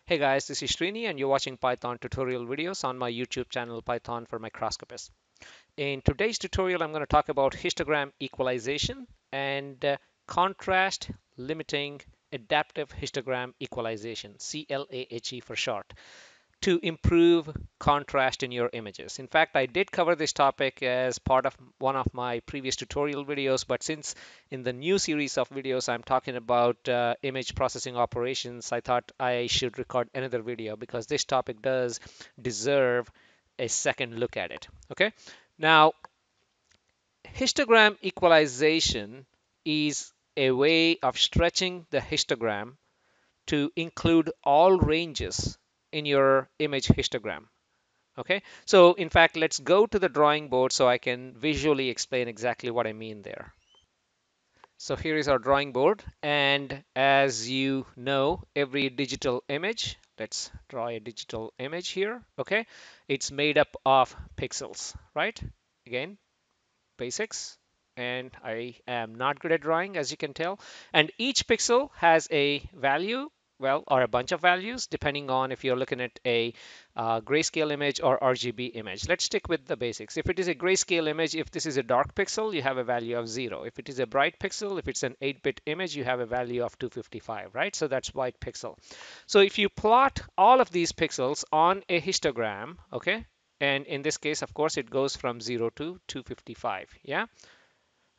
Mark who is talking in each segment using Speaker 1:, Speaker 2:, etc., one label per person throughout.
Speaker 1: Hey guys, this is Srini and you're watching Python tutorial videos on my YouTube channel Python for Microscopists. In today's tutorial, I'm going to talk about histogram equalization and contrast limiting adaptive histogram equalization, CLAHE for short, to improve contrast in your images. In fact, I did cover this topic as part of one of my previous tutorial videos, but since in the new series of videos I'm talking about image processing operations, I thought I should record another video because this topic does deserve a second look at it. Okay, now histogram equalization is a way of stretching the histogram to include all ranges in your image histogram. Okay, so in fact, let's go to the drawing board so I can visually explain exactly what I mean there. So here is our drawing board, and as you know, every digital image, let's draw a digital image here. Okay, it's made up of pixels, right? Again, basics, and I am not good at drawing, as you can tell. And each pixel has a value, well, or a bunch of values, depending on if you're looking at a grayscale image or RGB image. Let's stick with the basics. If it is a grayscale image, if this is a dark pixel, you have a value of 0. If it is a bright pixel, if it's an 8-bit image, you have a value of 255, right? So that's white pixel. So if you plot all of these pixels on a histogram, okay, and in this case, of course, it goes from 0 to 255, yeah?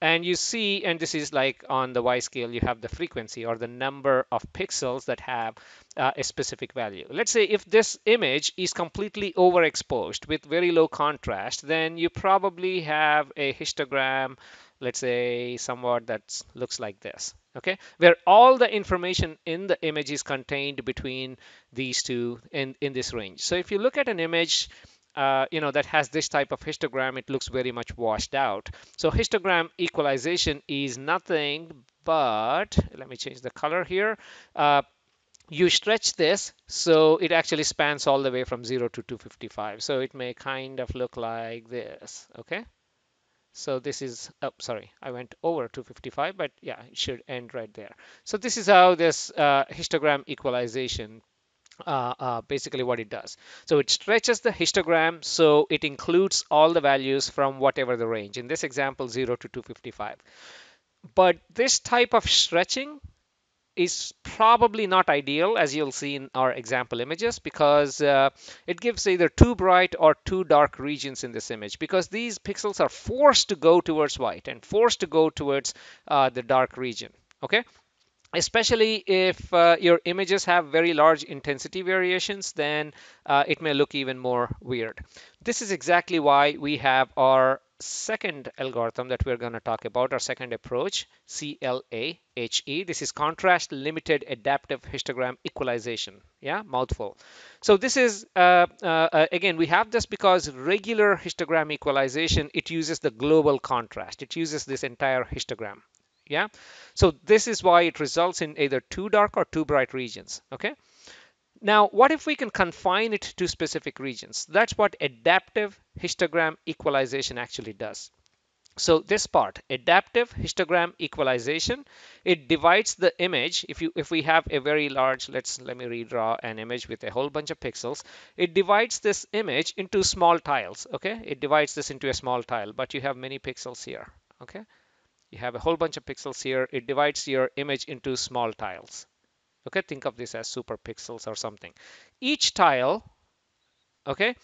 Speaker 1: And you see, and this is like on the Y scale, you have the frequency or the number of pixels that have a specific value. Let's say if this image is completely overexposed with very low contrast, then you probably have a histogram, let's say somewhat that looks like this, okay? Where all the information in the image is contained between these two in this range. So if you look at an image that has this type of histogram, it looks very much washed out. So histogram equalization is nothing but, let me change the color here. You stretch this so it actually spans all the way from 0 to 255. So it may kind of look like this, okay? So this is, oh, sorry, I went over 255, but yeah, it should end right there. So this is how this histogram equalization basically what it does. So it stretches the histogram so it includes all the values from whatever the range. In this example, 0 to 255. But this type of stretching is probably not ideal, as you'll see in our example images, because it gives either too bright or too dark regions in this image, because these pixels are forced to go towards white and forced to go towards the dark region. Okay, especially if your images have very large intensity variations, then it may look even more weird. This is exactly why we have our second algorithm that we're going to talk about, our second approach, CLAHE. This is contrast limited adaptive histogram equalization. Yeah, mouthful. So this is, again, we have this because regular histogram equalization, it uses the global contrast. It uses this entire histogram. Yeah, so this is why it results in either too dark or too bright regions. Okay, now what if we can confine it to specific regions? That's what adaptive histogram equalization actually does. So this part, adaptive histogram equalization, it divides the image. If we have a very large, let me redraw an image with a whole bunch of pixels, it divides this image into small tiles. Okay, it divides this into a small tile, but you have many pixels here. Okay, you have a whole bunch of pixels here. It divides your image into small tiles. Okay, think of this as super pixels or something. Each tile, okay,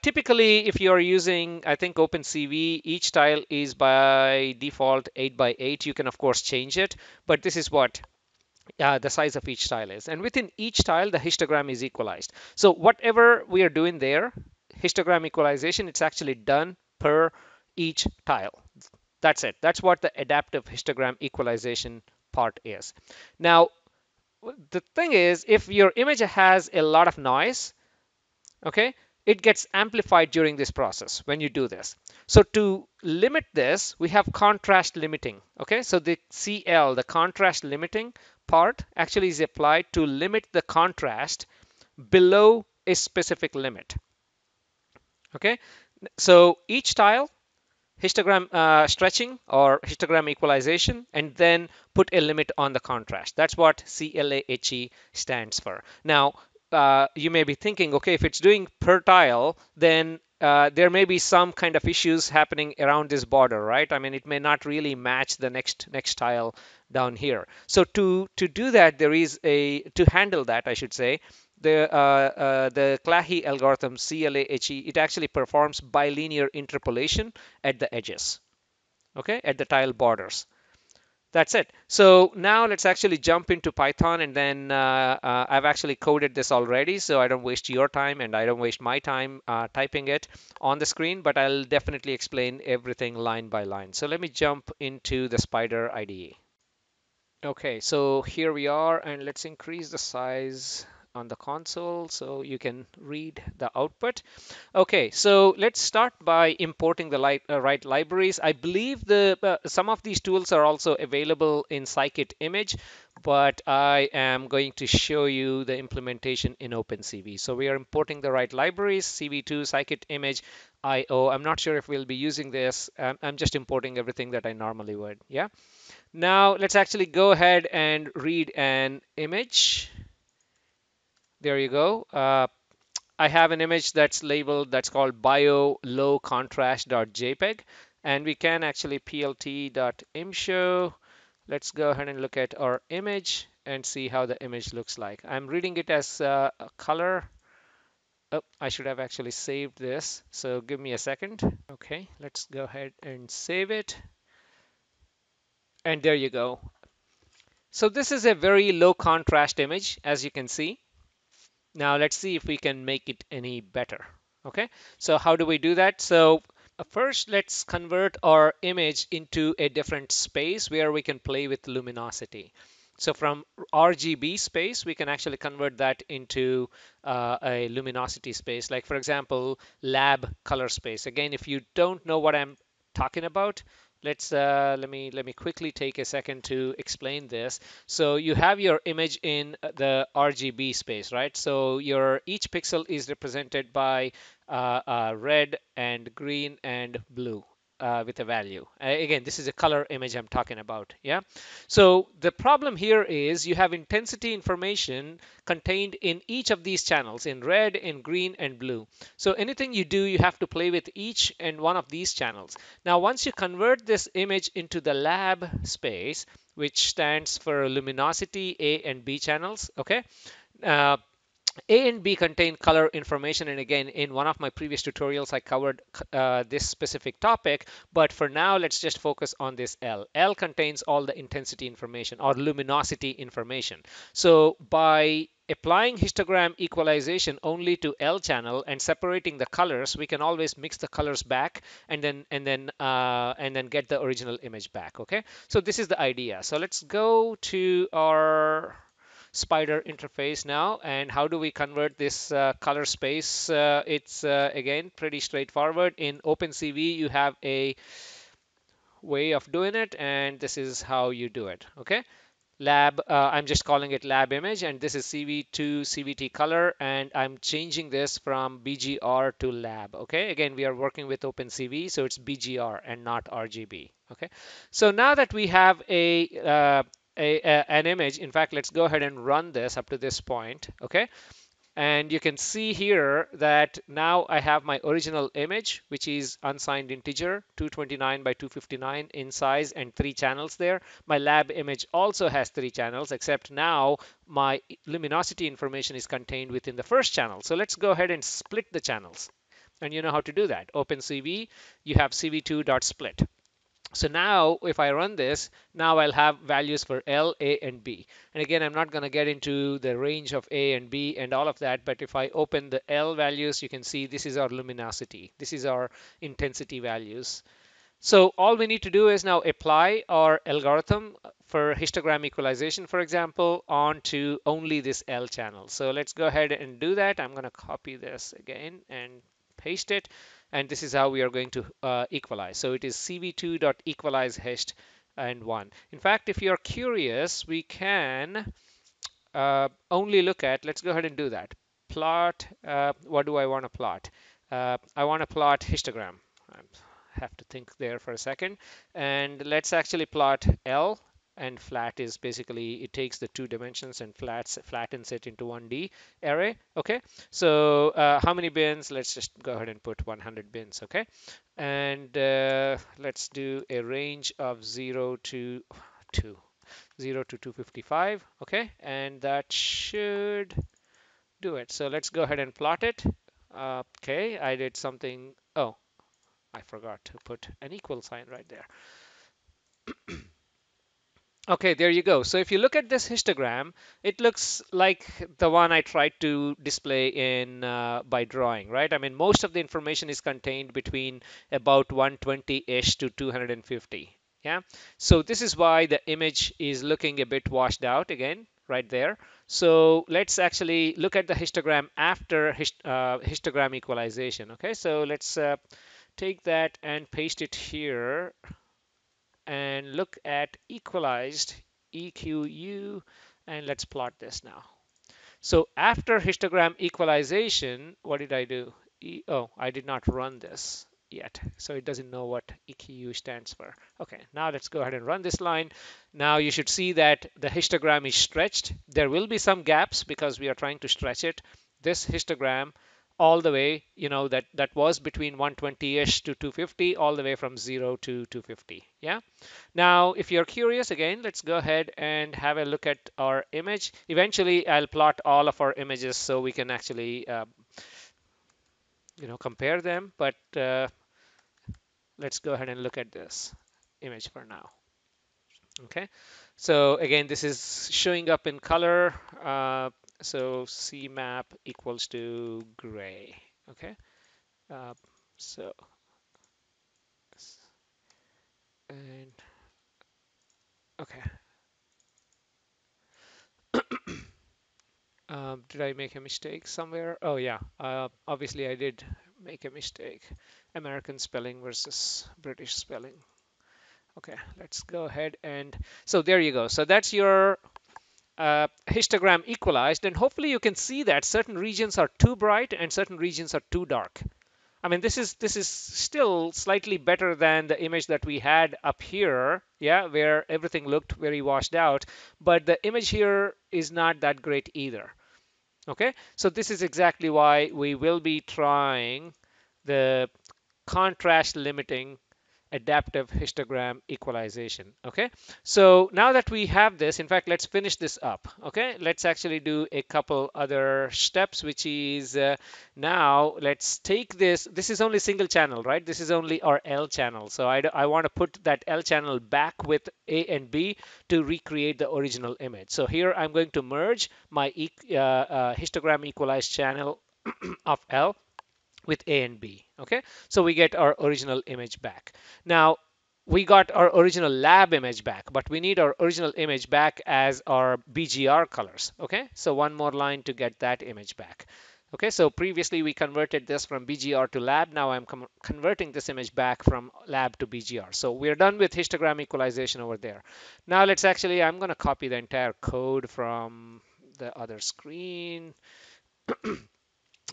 Speaker 1: typically if you're using, I think, OpenCV, each tile is by default 8 by 8. You can of course change it, but this is what the size of each tile is. And within each tile, the histogram is equalized. So whatever we are doing there, histogram equalization, it's actually done per each tile. That's it. That's what the adaptive histogram equalization part is. Now, the thing is, if your image has a lot of noise, okay, it gets amplified during this process when you do this. So to limit this, we have contrast limiting. Okay, so the CL, the contrast limiting part, actually is applied to limit the contrast below a specific limit. Okay, so each tile histogram stretching or histogram equalization, and then put a limit on the contrast. That's what CLAHE stands for. Now, you may be thinking, okay, if it's doing per tile, then there may be some kind of issues happening around this border, right? I mean, it may not really match the next tile down here. So to do that, there is a to handle that, I should say, the CLAHE algorithm, CLAHE, it actually performs bilinear interpolation at the edges, okay, at the tile borders. That's it. So now let's actually jump into Python, and then I've actually coded this already, so I don't waste your time and I don't waste my time typing it on the screen, but I'll definitely explain everything line by line. So let me jump into the Spider IDE. Okay, so here we are, and let's increase the size on the console so you can read the output. Okay, so let's start by importing the right libraries. I believe some of these tools are also available in scikit image, but I am going to show you the implementation in OpenCV. So we are importing the right libraries, CV2, scikit image, IO. I'm not sure if we'll be using this. I'm just importing everything that I normally would. Yeah. Now let's actually go ahead and read an image. There you go. I have an image that's labeled, that's called bio low contrast.jpg, and we can actually plt.imshow. Let's go ahead and look at our image and see how the image looks like. I'm reading it as a color. Oh, I should have actually saved this, so give me a second. Okay, let's go ahead and save it. And there you go. So this is a very low contrast image, as you can see. Now let's see if we can make it any better. Okay, so how do we do that? So first, let's convert our image into a different space where we can play with luminosity. So from RGB space, we can actually convert that into a luminosity space. Like for example, lab color space. Again, if you don't know what I'm talking about, let me quickly take a second to explain this. So you have your image in the RGB space, right? So your each pixel is represented by red and green and blue with a value. Again, this is a color image I'm talking about. Yeah. So the problem here is you have intensity information contained in each of these channels, in red, in green, and blue. So anything you do, you have to play with each and one of these channels. Now, once you convert this image into the lab space, which stands for luminosity A and B channels, okay? Uh, a and B contain color information, and again, in one of my previous tutorials, I covered this specific topic, but for now, let's just focus on this L. L contains all the intensity information or luminosity information. So by applying histogram equalization only to L channel and separating the colors, we can always mix the colors back and then get the original image back. Okay, so this is the idea. So let's go to our Spider interface now, and how do we convert this color space? It's again pretty straightforward. In OpenCV you have a way of doing it, and this is how you do it. Okay, lab, I'm just calling it lab image, and this is CV2 CVT color, and I'm changing this from BGR to lab. Okay, again, we are working with OpenCV, so it's BGR and not RGB. Okay, so now that we have an image, in fact, let's go ahead and run this up to this point. Okay, and you can see here that now I have my original image, which is unsigned integer, 229 by 259 in size and 3 channels there. My lab image also has 3 channels, except now my luminosity information is contained within the first channel. So let's go ahead and split the channels. And you know how to do that. OpenCV, you have cv2.split. So now if I run this, now I'll have values for L, A, and B. And again, I'm not going to get into the range of A and B and all of that, but if I open the L values, you can see this is our luminosity. This is our intensity values. So all we need to do is now apply our algorithm for histogram equalization, for example, onto only this L channel. So let's go ahead and do that. I'm going to copy this again and paste it. And this is how we are going to equalize. So it is cv2.equalize hist and 1. In fact, if you're curious, we can only look at, let's go ahead and do that. Plot, what do I want to plot? I want to plot histogram. have to think there for a second. And let's actually plot L. And flat is basically it takes the two dimensions and flattens it into 1D array. Okay, so how many bins? Let's just go ahead and put 100 bins. Okay, and let's do a range of 0 to 255. Okay, and that should do it. So let's go ahead and plot it. Okay, I did something. Oh, I forgot to put an equal sign right there. Okay, there you go. So if you look at this histogram, it looks like the one I tried to display in by drawing, right? I mean, most of the information is contained between about 120-ish to 250. Yeah. So this is why the image is looking a bit washed out again, right there. So let's actually look at the histogram after histogram equalization. Okay, so let's take that and paste it here and look at equalized EQU, and let's plot this now. So after histogram equalization, what did I do? Oh, I did not run this yet, so it doesn't know what EQU stands for. Okay, now let's go ahead and run this line. Now you should see that the histogram is stretched. There will be some gaps because we are trying to stretch it. This histogram all the way, that was between 120-ish to 250, all the way from 0 to 250. Yeah. Now, if you're curious, again, let's go ahead and have a look at our image. Eventually, I'll plot all of our images so we can actually, compare them. But let's go ahead and look at this image for now. Okay. So again, this is showing up in color. So C map equals to gray. Okay. Uh, so and okay. Did I make a mistake somewhere? Oh yeah, obviously I did make a mistake. American spelling versus British spelling. Okay, let's go ahead and so there you go. So that's your histogram equalized, and hopefully you can see that certain regions are too bright and certain regions are too dark. I mean, this is still slightly better than the image that we had up here, yeah, where everything looked very washed out, but the image here is not that great either. Okay, so this is exactly why we will be trying the contrast limiting adaptive histogram equalization. Okay, so now that we have this, in fact, let's finish this up. Okay, let's actually do a couple other steps, which is now let's take this is only single channel, right? This is only our L channel, so I want to put that L channel back with A and B to recreate the original image. So here I'm going to merge my histogram equalized channel of L with A and B. Okay, so we get our original image back. Now we got our original lab image back, but we need our original image back as our BGR colors. Okay, so one more line to get that image back. Okay, so previously we converted this from BGR to lab. Now I'm converting this image back from lab to BGR. So we're done with histogram equalization over there. Now let's actually, I'm going to copy the entire code from the other screen.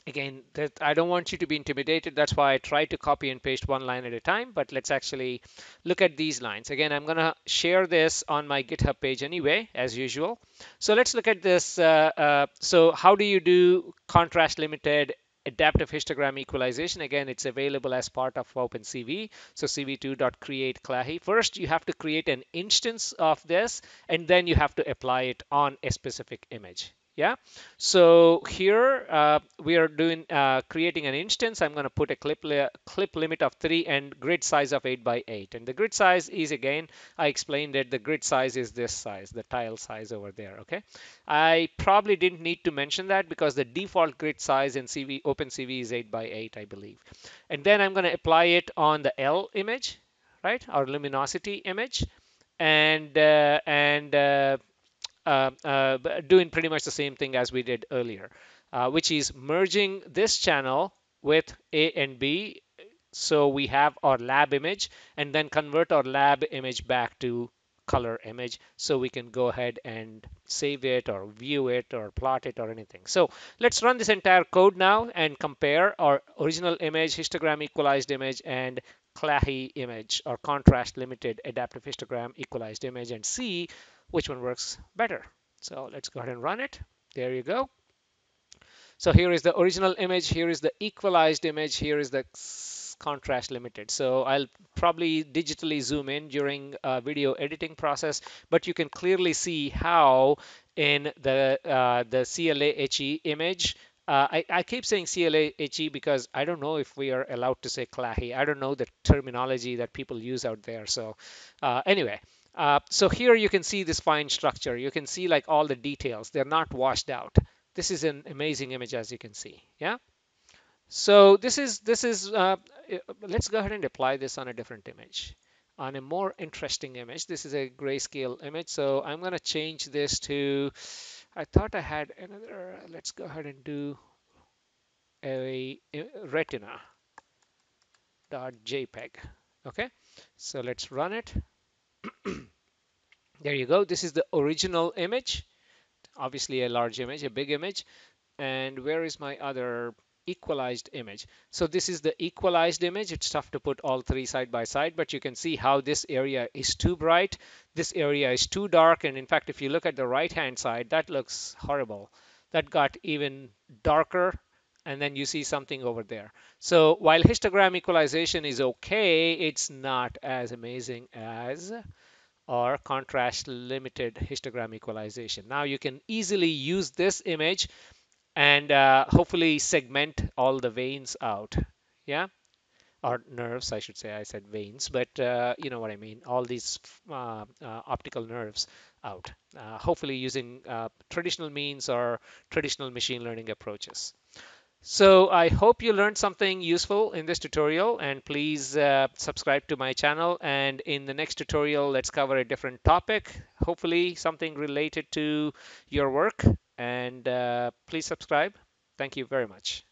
Speaker 1: Again, that I don't want you to be intimidated. That's why I try to copy and paste one line at a time. But let's actually look at these lines. Again, I'm going to share this on my GitHub page anyway, as usual. So let's look at this. So how do you do contrast limited adaptive histogram equalization? Again, it's available as part of OpenCV. So cv2.create CLAHE. First, you have to create an instance of this, and then you have to apply it on a specific image. Yeah, so here we are doing creating an instance. I'm going to put a clip limit of 3 and grid size of 8 by 8. And the grid size is, again, I explained that the grid size is this size, the tile size over there. Okay, I probably didn't need to mention that because the default grid size in OpenCV is 8 by 8, I believe. And then I'm going to apply it on the L image, right, our luminosity image, and doing pretty much the same thing as we did earlier, which is merging this channel with A and B. So we have our lab image and then convert our lab image back to color image so we can go ahead and save it or view it or plot it or anything. So let's run this entire code now and compare our original image, histogram equalized image, and CLAHE image or contrast limited adaptive histogram equalized image and see which one works better. So let's go ahead and run it. There you go. So here is the original image, here is the equalized image, here is the contrast limited. So I'll probably digitally zoom in during video editing process, but you can clearly see how in the CLAHE image, I keep saying CLAHE because I don't know if we are allowed to say CLAHE. I don't know the terminology that people use out there. So anyway, so here you can see this fine structure. You can see like all the details. They're not washed out. This is an amazing image, as you can see. Yeah. So let's go ahead and apply this on a different image, on a more interesting image. This is a grayscale image. So I'm going to change this to, I thought I had another, let's go ahead and do a retina.jpg. Okay. So let's run it. There you go. This is the original image. Obviously a large image, a big image. And where is my other equalized image? So this is the equalized image. It's tough to put all three side by side, but you can see how this area is too bright, this area is too dark, and in fact if you look at the right hand side, that looks horrible. That got even darker, and then you see something over there. So while histogram equalization is okay, it's not as amazing as or contrast limited histogram equalization. Now you can easily use this image and hopefully segment all the veins out. Yeah, or nerves, I should say. I said veins, but you know what I mean. All these optical nerves out. Hopefully using traditional means or traditional machine learning approaches. So I hope you learned something useful in this tutorial, and please subscribe to my channel. And in the next tutorial, let's cover a different topic, hopefully something related to your work. And please subscribe. Thank you very much.